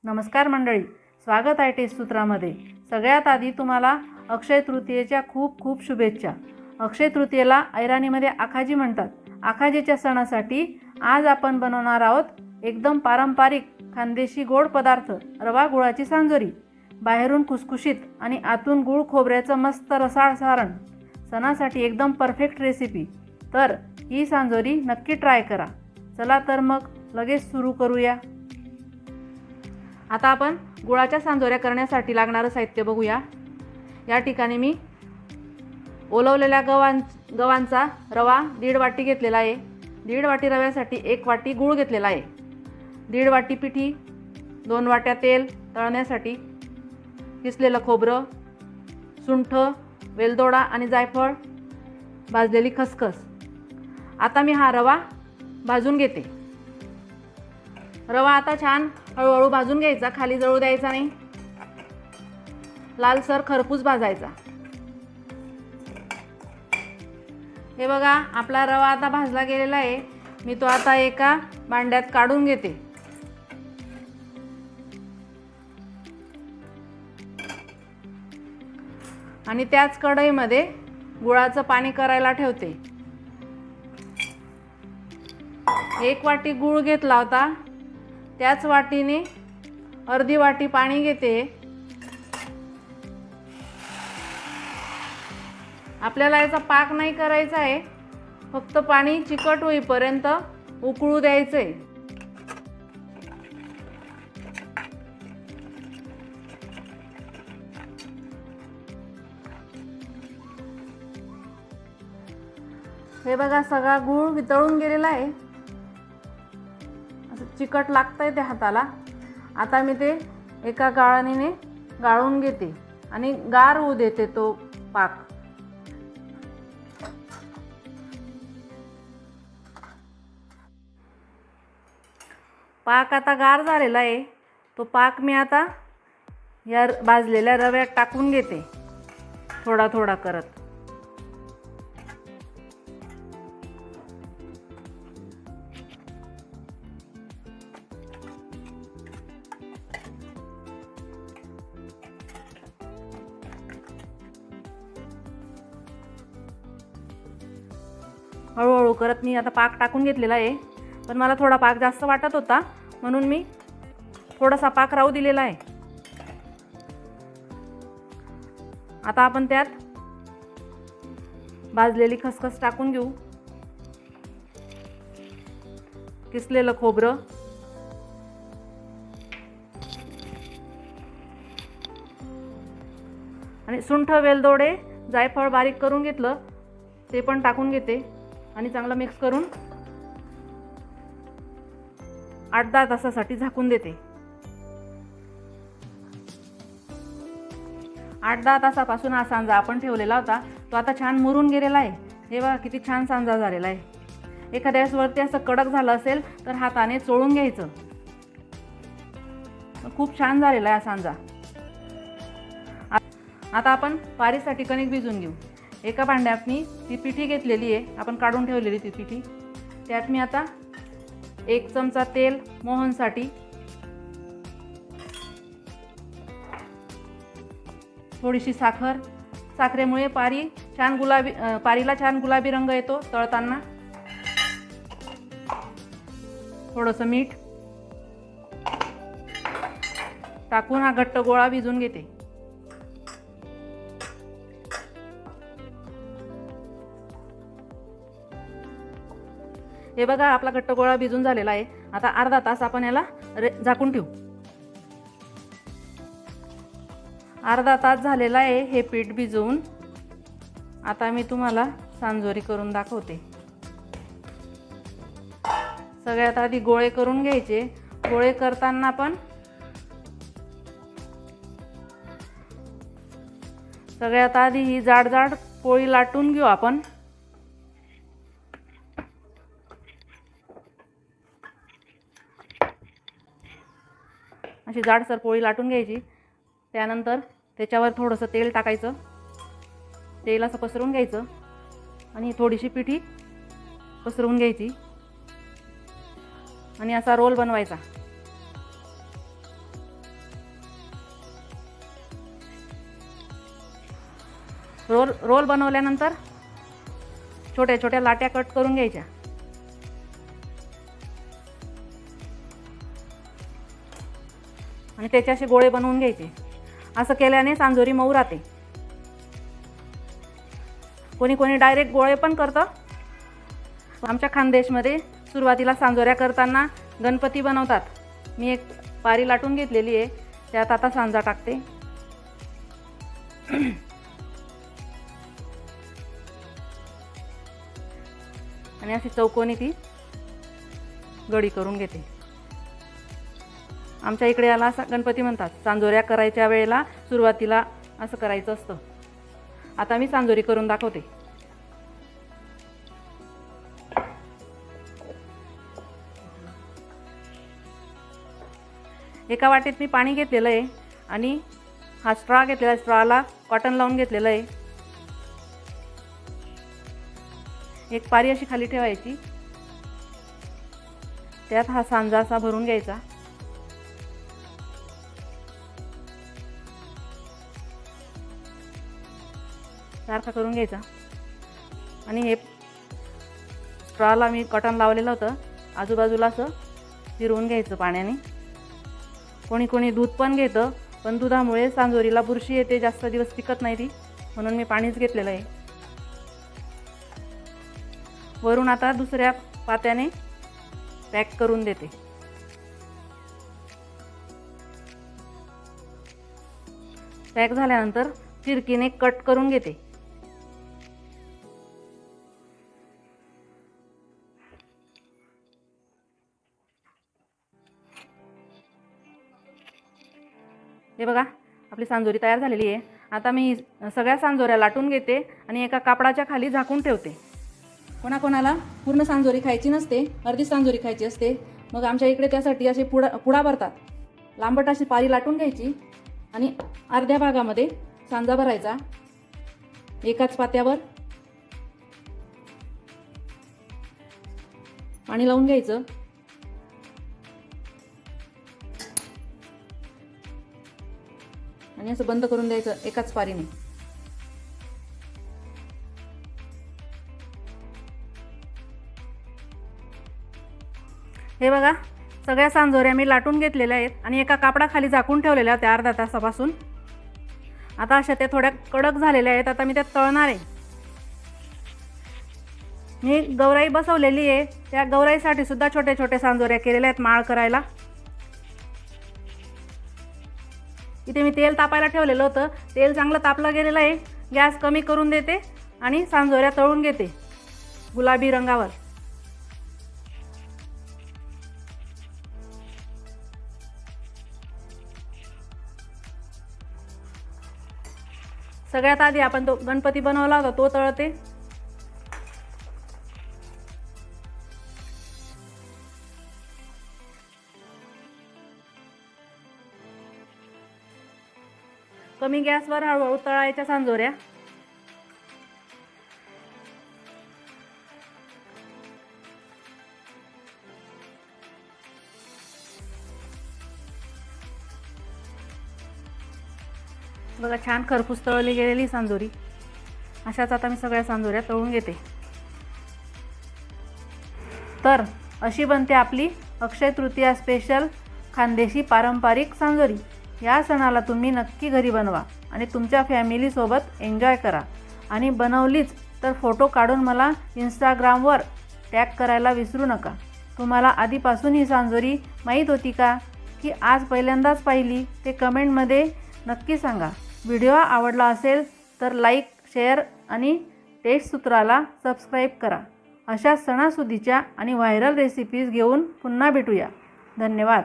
नमस्कार मंडळी, स्वागत आहे टेस्ट सूत्रामध्ये। सगळ्यात आधी तुम्हाला अक्षय तृतीयेच्या खूप खूप शुभेच्छा। अक्षय तृतीयेला ऐराणीमध्ये आखाजी म्हणतात। आखाजीच्या सणासाठी आज आपण बनवणार आहोत एकदम पारंपरिक खानदेशी गोड पदार्थ, रवा गुळाची सांजोरी। बाहेरून खुसखुशीत आणि आतून गुळ खोबऱ्याचं मस्त रसाळ सारण, सणासाठी एकदम परफेक्ट रेसिपी। तर ही सांजोरी नक्की ट्राय करा। चला तर मग लगेच सुरू करूया। आता आपण गुळाच्या सांजोऱ्या करण्यासाठी लागणारं साहित्य बघूया। या ठिकाणी मी ओलवलेल्या गव्हांचा रवा 1.5 वाटी घेतलेला आहे। 1.5 वाटी रव्यासाठी 1 वाटी गूळ घेतलेला आहे। 1.5 वाटी पिठी, 2 वाट्या तेल तळण्यासाठी, किसलेलं खोबरं, सुंठ, वेलदोडा आणि जायफळ, भाजलेली खसखस। आता मी हा रवा भाजून घेते। रवा आता छान हळूहळू भाजून घ्यायचा, खाली जळू द्यायचा नाही। लालसर खरपूस भाजायचा। हे बघा, आपला रवा आता भाजला गेलेला आहे। मी तो आता एका भांड्यात काढून घेते। आणि त्याच कढईमध्ये गुळाचं पाणी करायला ठेवते। 1 वाटी गूळ घेतला होता, त्याच वाटीने अर्धी वाटी पाणी घेते। आपल्याला याचा पाक नाही करायचा आहे, फक्त पाणी चिकट होईपर्यंत उकळू द्यायचे। हे बघा, सगळा गूळ वितळून गेलेला आहे। असं चिकट लागतंय ते हाताला। आता मी ते एका गाळणीने गाळून घेते आणि गार होऊ देते तो पाक। पाक आता गार झालेला आहे। तो पाक मी आता या भाजलेल्या रव्यात टाकून घेते, थोडा थोडा करत। हळूहळू करत मी आता पाक टाकून घेतलेला आहे। पण मला थोडा पाक जास्त वाटत होता, म्हणून मी थोडासा पाक राहू दिलेला आहे। आता आपण त्यात भाजलेली खसखस टाकून घेऊ, किसलेलं खोबरं, आणि सुंठ, वेलदोडे, जायफळ बारीक करून घेतलं ते पण टाकून घेते आणि चांगलं मिक्स करून 8-10 तासासाठी झाकून देते। 8-10 तासापासून हा सांजा आपण ठेवलेला होता, तो आता छान मुरून गेलेला आहे। हे बघा, किती छान सांजा झालेला आहे। एखाद्या वेळेस वरती असं कडक झालं असेल तर हाताने चोळून घ्यायचं। खूप छान झालेला आहे हा सांजा। आता आपण पारीसाठी कणिक भिजवून घेऊ। एका भांड्यात मी ती पिठी घेतलेली आहे, आपण काढून ठेवलेली ती पिठी। त्यात मी आता 1 चमचा तेल मोहनसाठी, थोडीशी साखर। साखरेमुळे पारीला छान गुलाबी रंग येतो तळताना। थोडंसं मीठ टाकून हा घट्ट गोळा भिजवून घेते। हे बघा, आपला घट्ट गोळा भिजून झालेला आहे। आता अर्धा तास आपण याला झाकून ठेवू। अर्धा तास झालेला आहे हे पीठ भिजवून। आता मी तुम्हाला सांजोरी करून दाखवते। सगळ्यात आधी गोळे करून घ्यायचे। गोळे करताना पण सगळ्यात आधी ही जाड जाड पोळी लाटून घेऊ आपण। अशी जाडसर पोळी लाटून घ्यायची। त्यानंतर त्याच्यावर थोडंसं तेल टाकायचं, तेल असं पसरवून घ्यायचं आणि थोडीशी पिठी पसरवून घ्यायची आणि असा रोल बनवायचा। रोल बनवल्यानंतर छोट्या छोट्या लाट्या कट करून घ्यायच्या आणि त्याचे असे गोळे बनवून घ्यायचे. असं केल्याने सांजोरी मऊ राहते. कोणी कोणी डायरेक्ट गोळे पण करतं. आमच्या खानदेशमध्ये सुरुवातीला सांजोऱ्या करताना गणपती बनवतात. मी एक पारी लाटून घेतलेली आहे, त्यात आता सांजा टाकते. आणि अशी चौकोनी ती गडी करून घेते. आमच्या इकडे याला गणपती म्हणतात. सांजोऱ्या करायच्या वेळेला सुरुवातीला असं करायचं असतं. आता मी सांजोरी करून दाखवते. एका वाटीत मी पाणी घेतलेलं आहे आणि हा स्ट्रॉ घेतलेला आहे. स्ट्रॉला कॉटन लावून घेतलेलं आहे. एक पारी अशी खाली ठेवायची, त्यात हा सांजा असा भरून घ्यायचा. सारखा करून घ्यायचा आणि हे स्ट्रॉला मी कॉटन लावलेलं होतं, आजूबाजूला असं फिरवून घ्यायचं पाण्याने. कोणी कोणी दूध पण घेतं, पण दुधामुळे सांजोरीला बुरशी येते, जास्त दिवस टिकत नाही ती, म्हणून मी पाणीच घेतलेलं आहे. वरून आता दुसऱ्या पात्याने पॅक करून देते. पॅक झाल्यानंतर फिरकीने कट करून घेते. हे बघा, आपली सांजोरी तयार झालेली आहे. आता मी सगळ्या सांजोऱ्या लाटून घेते आणि एका कापडाच्या खाली झाकून ठेवते. कोणाकोणाला पूर्ण सांजोरी खायची नसते, अर्धी सांजोरी खायची असते, मग आमच्या इकडे त्यासाठी असे पुडा भरतात. लांबट अशी पारी लाटून घ्यायची आणि अर्ध्या भागामध्ये सांजा भरायचा. एकाच पात्यावर पाणी लावून घ्यायचं आणि असं बंद करून द्यायचं एकाच पारीने. हे बघा, सगळ्या सांजोऱ्या मी लाटून घेतलेल्या आहेत आणि एका कापडाखाली झाकून ठेवलेल्या होत्या अर्धा तासापासून. आता अशा त्या थोड्या कडक झालेल्या आहेत. आता मी त्यात तळणार आहे. मी गौराई बसवलेली आहे, त्या गौराईसाठी सुद्धा छोटे छोटे सांजोऱ्या केलेल्या आहेत माळ करायला. इथे मी तेल तापायला ठेवलेलं होतं. तेल चांगलं तापलं गेलेलं आहे. गॅस कमी करून देते आणि सांजोऱ्या तळून घेते गुलाबी रंगावर. सगळ्यात आधी आपण तो गणपती बनवला होता तो तळते. कमी गॅसवर हळूहळू तळायच्या सांजोऱ्या. बघा, छान खरपूस तळली गेलेली सांजोरी. अशाच आता मी सगळ्या सांजोऱ्या तळून घेते. तर अशी बनते आपली अक्षय तृतीया स्पेशल खानदेशी पारंपरिक सांजोरी. या सणाला तुम्ही नक्की घरी बनवा आणि तुमच्या फॅमिलीसोबत एन्जॉय करा. आणि बनवलीच तर फोटो काढून मला इंस्टाग्रामवर टॅग करायला विसरू नका. तुम्हाला आधीपासून ही सांजोरी माहीत होती का, की आज पहिल्यांदाच पाहिली, ते कमेंटमध्ये नक्की सांगा. व्हिडिओ आवडला असेल तर लाईक, शेअर आणि टेस्ट सूत्राला सबस्क्राईब करा. अशा सणासुदीच्या आणि व्हायरल रेसिपीज घेऊन पुन्हा भेटूया. धन्यवाद.